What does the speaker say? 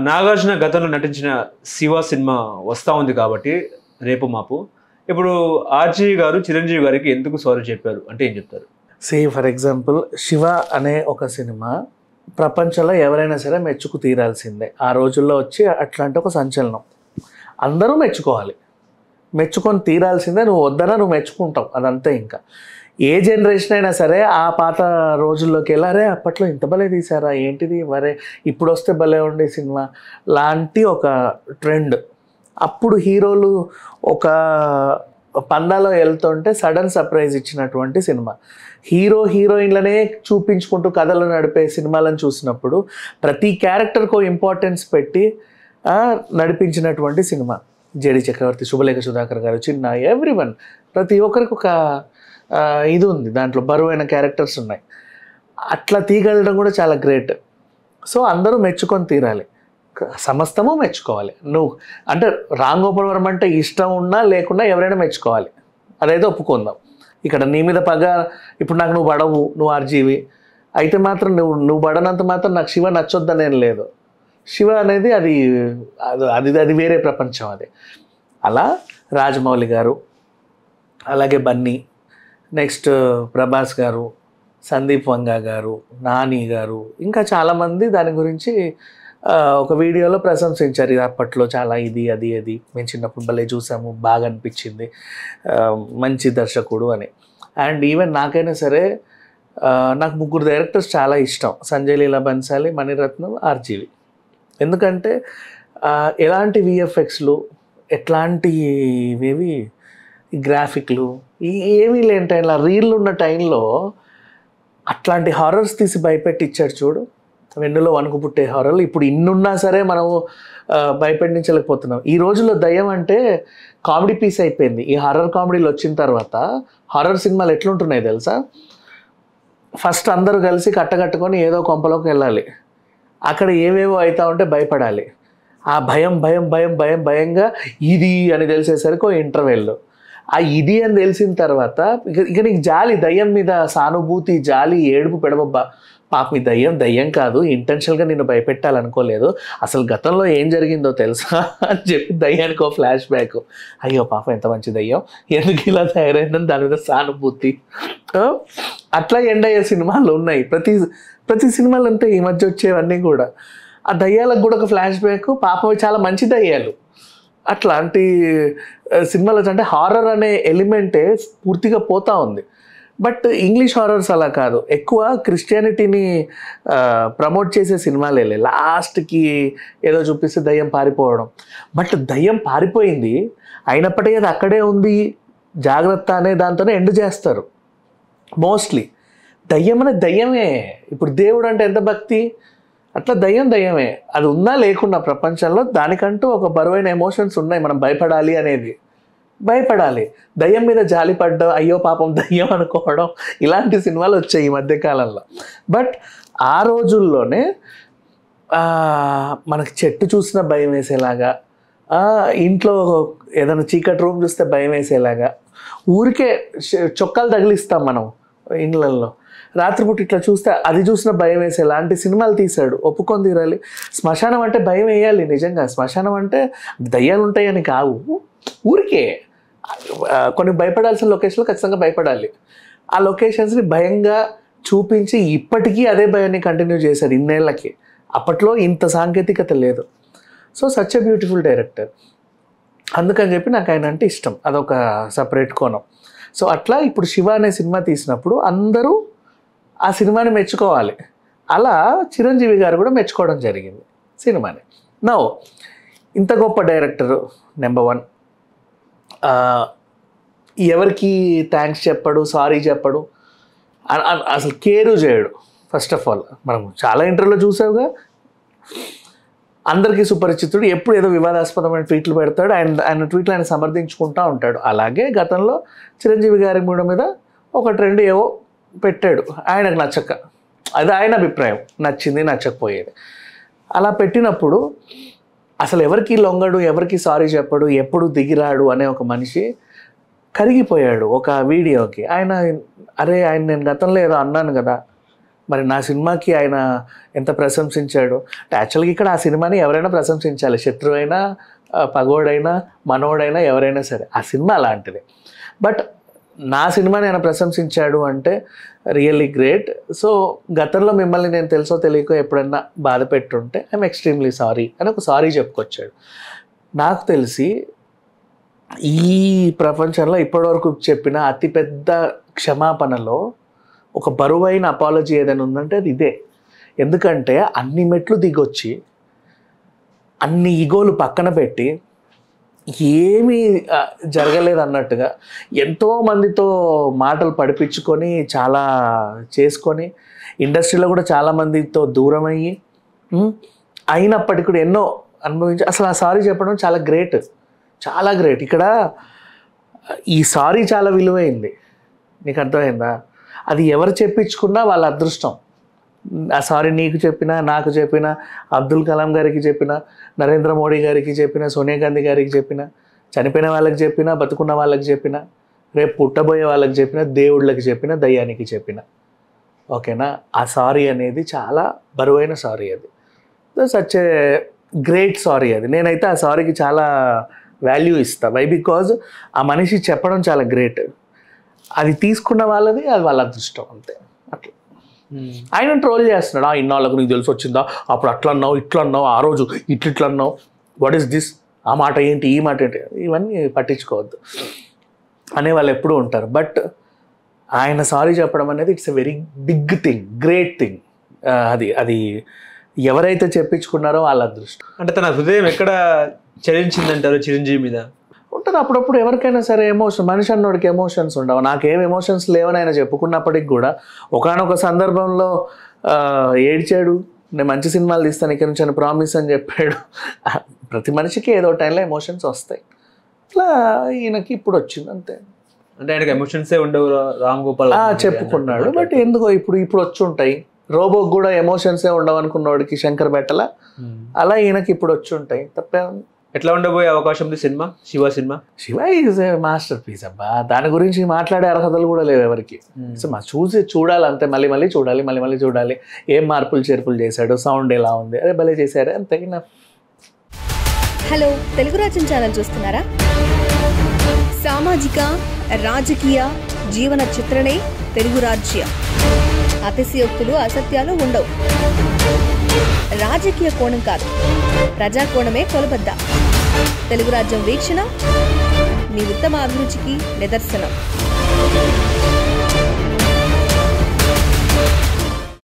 నాగార్జున గతంలో నటించిన శివ సినిమా వస్తూ ఉంది కాబట్టి రేపు మాపు ఇప్పుడు ఆర్జీ గారు చిరంజీవి గారికి ఎందుకు సారీ చెప్పారు అంటే ఏం చెప్తారు? ఫర్ ఎగ్జాంపుల్ శివ అనే ఒక సినిమా ప్రపంచంలో ఎవరైనా సరే మెచ్చుకు తీరాల్సిందే. ఆ రోజుల్లో వచ్చి అట్లాంటి ఒక సంచలనం అందరూ మెచ్చుకోవాలి, మెచ్చుకొని తీరాల్సిందే. నువ్వు వద్దనా నువ్వు మెచ్చుకుంటావు, అదంతే. ఇంకా ఏ జనరేషన్ అయినా సరే ఆ పాత రోజుల్లోకి వెళ్ళారే అప్పట్లో ఇంత భలే తీసారా ఏంటిది మరే ఇప్పుడు వస్తే భలే ఉండే సినిమా లాంటి ఒక ట్రెండ్. అప్పుడు హీరోలు ఒక పందాలో వెళ్తుంటే సడన్ సర్ప్రైజ్ ఇచ్చినటువంటి సినిమా. హీరోయిన్లనే చూపించుకుంటూ కథలు నడిపే సినిమాలను చూసినప్పుడు ప్రతి క్యారెక్టర్కు ఇంపార్టెన్స్ పెట్టి నడిపించినటువంటి సినిమా. జేడి చక్రవర్తి, శుభలేఖ సుధాకర్ గారు, చిన్న, ఎవ్రీవన్, ప్రతి ఒక్కరికి ఒక ఇది ఉంది, దాంట్లో బరువైన క్యారెక్టర్స్ ఉన్నాయి. అట్లా తీయగలడం కూడా చాలా గ్రేట్. సో అందరూ మెచ్చుకొని తీరాలి, సమస్తము మెచ్చుకోవాలి. నువ్వు అంటే రామ్ గోపాల్ వర్మ అంటే ఇష్టం ఉన్నా లేకున్నా ఎవరైనా మెచ్చుకోవాలి, అదైతే ఒప్పుకుందాం. ఇక్కడ నీ మీద పగ, ఇప్పుడు నాకు నువ్వు పడవు, నువ్వు ఆర్జీవి అయితే మాత్రం నువ్వు పడనంత మాత్రం నాకు శివ నచ్చొద్దనేం లేదు. శివ అనేది అది అది అది వేరే ప్రపంచం అది. అలా రాజమౌళి గారు, అలాగే బన్నీ, నెక్స్ట్ ప్రభాస్ గారు, సందీప్ వంగా గారు, నాని గారు, ఇంకా చాలామంది దాని గురించి ఒక వీడియోలో ప్రశంసించారు. అప్పట్లో చాలా ఇది అది అది మేము చిన్నప్పుడు భలే చూసాము, బాగా అనిపించింది, మంచి దర్శకుడు అని. అండ్ ఈవెన్ నాకైనా సరే నాకు ముగ్గురు డైరెక్టర్స్ చాలా ఇష్టం, సంజయ్ లీలా బన్సాలి, మణిరత్నం, ఆర్జీవి. ఎందుకంటే ఎలాంటి విఎఫ్ఎక్స్లు, ఎట్లాంటివి గ్రాఫిక్లు ఏమీ లేని టైంలో, రీల్ ఉన్న టైంలో అట్లాంటి హారర్స్ తీసి భయపెట్టిచ్చాడు చూడు. వెన్నులో వణుకు పుట్టే హారర్లు ఇప్పుడు ఇన్నున్నా సరే మనము భయపెట్టించలేకపోతున్నాం. ఈ రోజుల్లో దయ్యం అంటే కామెడీ పీస్ అయిపోయింది. ఈ హారర్ కామెడీలు వచ్చిన తర్వాత హారర్ సినిమాలు ఎట్లుంటున్నాయి తెలుసా? ఫస్ట్ అందరూ కలిసి కట్టకట్టుకొని ఏదో కొంపలోకి వెళ్ళాలి, అక్కడ ఏవేవో అవుతా ఉంటే భయపడాలి. ఆ భయం భయం భయం భయం భయంగా ఇది అని తెలిసేసరికి ఓ ఇంటర్వెల్. ఆ ఇది అని తెలిసిన తర్వాత ఇక నీకు జాలి, దయ్యం మీద సానుభూతి, జాలి, ఏడుపు, పెడబబ్బా, పాప మీ దయ్యం కాదు, ఇంటెన్షనల్గా నిన్ను భయపెట్టాలనుకోలేదు, అసలు గతంలో ఏం జరిగిందో తెలుసా అని చెప్పి దయ్యానికి ఒక ఫ్లాష్ బ్యాక్. అయ్యో పాప ఎంత మంచి దయ్యం, ఎందుకు ఇలా తయారైందని దాని మీద సానుభూతి. అట్లా ఎండ్ అయ్యే సినిమాలు ఉన్నాయి. ప్రతి సినిమాలు అంతే, ఈ మధ్య వచ్చేవన్నీ కూడా. ఆ దయ్యాలకు కూడా ఒక ఫ్లాష్ బ్యాక్, పాపం చాలా మంచి దయ్యాలు. అట్లాంటి సినిమాలు అంటే హారర్ అనే ఎలిమెంటే పూర్తిగా పోతా ఉంది. బట్ ఇంగ్లీష్ హారర్స్ అలా కాదు, ఎక్కువ క్రిస్టియానిటీని ప్రమోట్ చేసే సినిమాలే. లాస్ట్కి ఏదో చూపిస్తే దయ్యం పారిపోవడం. బట్ దయ్యం పారిపోయింది అయినప్పటికీ అది అక్కడే ఉంది, జాగ్రత్త అనే దాంతోనే ఎండ్ చేస్తారు మోస్ట్లీ. దయ్యం అనేది దయ్యమే. ఇప్పుడు దేవుడు అంటే ఎంత భక్తి, అట్లా దయ్యమే. అది ఉన్నా లేకున్నా ప్రపంచంలో దానికంటూ ఒక బరువైన ఎమోషన్స్ ఉన్నాయి. మనం భయపడాలి అనేది, భయపడాలి. దయ్యం మీద జాలి పడ్డం, అయ్యో పాపం దయ్యం అనుకోవడం, ఇలాంటి సినిమాలు వచ్చాయి ఈ మధ్యకాలంలో. బట్ ఆ రోజుల్లోనే మనకి చెట్టు చూసినా భయం వేసేలాగా, ఇంట్లో ఏదైనా చీకటి రూమ్ చూస్తే భయం వేసేలాగా, ఊరికే చొక్కాలు తగిలిస్తాం మనం ఇండ్లల్లో, రాత్రిపూట ఇట్లా చూస్తే అది చూసిన భయం వేసే లాంటి సినిమాలు తీశాడు, ఒప్పుకొని తీరాలి. శ్మశానం అంటే భయం వేయాలి నిజంగా. శ్మశానం అంటే దయ్యాలు ఉంటాయని కావు, ఊరికే కొన్ని భయపడాల్సిన లొకేషన్లో ఖచ్చితంగా భయపడాలి. ఆ లొకేషన్స్ని భయంగా చూపించి ఇప్పటికీ అదే భయాన్ని కంటిన్యూ చేశారు ఇన్నేళ్ళకి. అప్పట్లో ఇంత సాంకేతికత లేదు. So such a beautiful director. అందుకని చెప్పి నాకు ఆయన అంటే ఇష్టం, అదొక సపరేట్ కోణం. సో అట్లా ఇప్పుడు శివ అనే సినిమా తీసినప్పుడు అందరూ ఆ సినిమాని మెచ్చుకోవాలి. అలా చిరంజీవి గారు కూడా మెచ్చుకోవడం జరిగింది సినిమాని. నౌ ఇంత గొప్ప డైరెక్టరు నెంబర్ 1, ఎవరికి థ్యాంక్స్ చెప్పడు, సారీ చెప్పడు, అసలు కేరు చేయడు. ఫస్ట్ ఆఫ్ ఆల్ మనం చాలా ఇంటర్వ్యూలో చూసావుగా, అందరికీ సుపరిచితుడు, ఎప్పుడు ఏదో వివాదాస్పదమైన ట్వీట్లు పెడతాడు, ఆయన ట్వీట్లు ఆయన సమర్థించుకుంటూ ఉంటాడు. అలాగే గతంలో చిరంజీవి గారి మీద ఒక ట్రెండ్ ఏవో పెట్టాడు ఆయనకు నచ్చక, అది ఆయన అభిప్రాయం, నచ్చింది నచ్చకపోయేది. అలా పెట్టినప్పుడు అసలు ఎవరికి లొంగడు, ఎవరికి సారీ చెప్పడు, ఎప్పుడు దిగిరాడు అనే ఒక మనిషి కరిగిపోయాడు ఒక వీడియోకి. ఆయన నేను గతంలో ఏదో అన్నాను కదా, మరి నా సినిమాకి ఆయన ఎంత ప్రశంసించాడు. యాక్చువల్గా ఇక్కడ ఆ సినిమాని ఎవరైనా ప్రశంసించాలి, శత్రువైనా పగోడైనా మనోడైనా ఎవరైనా సరే, ఆ సినిమా అలాంటిది. బట్ నా సినిమాని ఆయన ప్రశంసించాడు అంటే రియల్లీ గ్రేట్. సో గతంలో మిమ్మల్ని నేను తెలుసో తెలియకో ఎప్పుడైనా బాధ పెట్టుంటే ఐఎమ్ ఎక్స్ట్రీమ్లీ సారీ అని ఒక సారీ చెప్పుకొచ్చాడు. నాకు తెలిసి ఈ ప్రపంచంలో ఇప్పటివరకు చెప్పిన అతిపెద్ద క్షమాపణలో ఒక బరువైన అపాలజీ ఏదైనా ఉందంటే అది ఇదే. ఎందుకంటే అన్ని మెట్లు దిగొచ్చి అన్ని ఈగోలు పక్కన పెట్టి ఏమీ జరగలేదు అన్నట్టుగా ఎంతోమందితో మాటలు పడిపించుకొని చాలా చేసుకొని ఇండస్ట్రీలో కూడా చాలామందితో దూరం అయ్యి అయినప్పటికీ కూడా ఎన్నో అనుభవించి అసలు ఆ సారీ చెప్పడం చాలా గ్రేట్, చాలా గ్రేట్. ఇక్కడ ఈ సారీ చాలా విలువైంది, నీకు అర్థమైందా? అది ఎవరు చెప్పించుకున్నా వాళ్ళ అదృష్టం. ఆ సారీ నీకు చెప్పినా, నాకు చెప్పినా, అబ్దుల్ కలాం గారికి చెప్పినా, నరేంద్ర మోడీ గారికి చెప్పినా, సోనియా గాంధీ గారికి చెప్పినా, చనిపోయిన వాళ్ళకి చెప్పినా, బతుకున్న వాళ్ళకి చెప్పినా, రేపు పుట్టబోయే వాళ్ళకి చెప్పినా, దేవుళ్ళకి చెప్పినా, దయ్యానికి చెప్పినా, ఓకేనా? ఆ సారీ అనేది చాలా బరువైన సారీ. అది సచ్ ఏ గ్రేట్ సారీ. అది నేనైతే ఆ సారీకి చాలా వాల్యూ ఇస్తాను. వై బికాజ్ ఆ మనిషి చెప్పడం చాలా గ్రేట్. అది తీసుకున్న వాళ్ళది అది వాళ్ళ అదృష్టం అంతే. అట్లా ఆయన ట్రోల్ చేస్తున్నాడు, ఇన్నాళ్ళకు నీకు తెలిసి వచ్చిందా, అప్పుడు అట్లా అన్నావు, ఇట్లా అన్నావు, ఆ రోజు ఇట్లా అన్నావు, వాట్ ఈస్ దిస్, ఆ మాట ఏంటి, ఈ మాట ఏంటి, ఇవన్నీ పట్టించుకోవద్దు అనే వాళ్ళు ఎప్పుడూ ఉంటారు. బట్ ఆయన సారీ చెప్పడం అనేది it's a very big thing, great thing. అది ఎవరైతే చెప్పించుకున్నారో వాళ్ళ అదృష్టం. అంటే తన హృదయం ఎక్కడ చలించిందంటారు చిరంజీవి మీద? ఉంటుంది అప్పుడప్పుడు ఎవరికైనా సరే ఎమోషన్, మనిషి అన్నోడికి ఎమోషన్స్ ఉండవు. నాకేం ఎమోషన్స్ లేవని ఆయన చెప్పుకున్నప్పటికి కూడా ఒకానొక సందర్భంలో ఏడ్చాడు, నేను మంచి సినిమాలు తీస్తాను ఇక్కడ నుంచి అని ప్రామిస్ అని చెప్పాడు. ప్రతి మనిషికి ఏదో టైంలో ఎమోషన్స్ వస్తాయి. అట్లా ఈయనకి ఇప్పుడు వచ్చింది అంతే. అంటే ఆయనకి ఎమోషన్సే ఉండవు రామ్ గోపాల్ చెప్పుకున్నాడు. బట్ ఎందుకో ఇప్పుడు వచ్చి ఉంటాయి. రోబోకి కూడా ఎమోషన్సే ఉండవు అనుకున్నవాడికి శంకర్ బెట్టల, అలా ఈయనకి ఇప్పుడు వచ్చి ఉంటాయి. తప్పే. ఎట్లా ఉండబోయే అవకాశం ఉంది సినిమా? Shiva is a masterpiece అబ్బా. దాని గురించి మాట్లాడే అర్హతలు కూడా లేవు ఎవరికి. సో చూడాలి అంతే, మళ్ళీ చూడాలి. ఏం మార్పులు చేర్పులు చేశాడు, సౌండ్ ఎలా ఉంది, అదే భలే చేశారు అంతే. హలో, తెలుగు రాజ్యం ఛానల్ చూస్తున్నారా? సామాజిక రాజకీయ జీవన చిత్రణే తెలుగు రాజ్యం. అతిశయోక్తులు అసత్యాలు ఉండవు. రాజకీయ కోణం కాదు, ప్రజా కోణమే కొలబద్ద. తెలుగు రాజ్యం వీక్షణ మీ ఉత్తమ అభిరుచికి నిదర్శనం.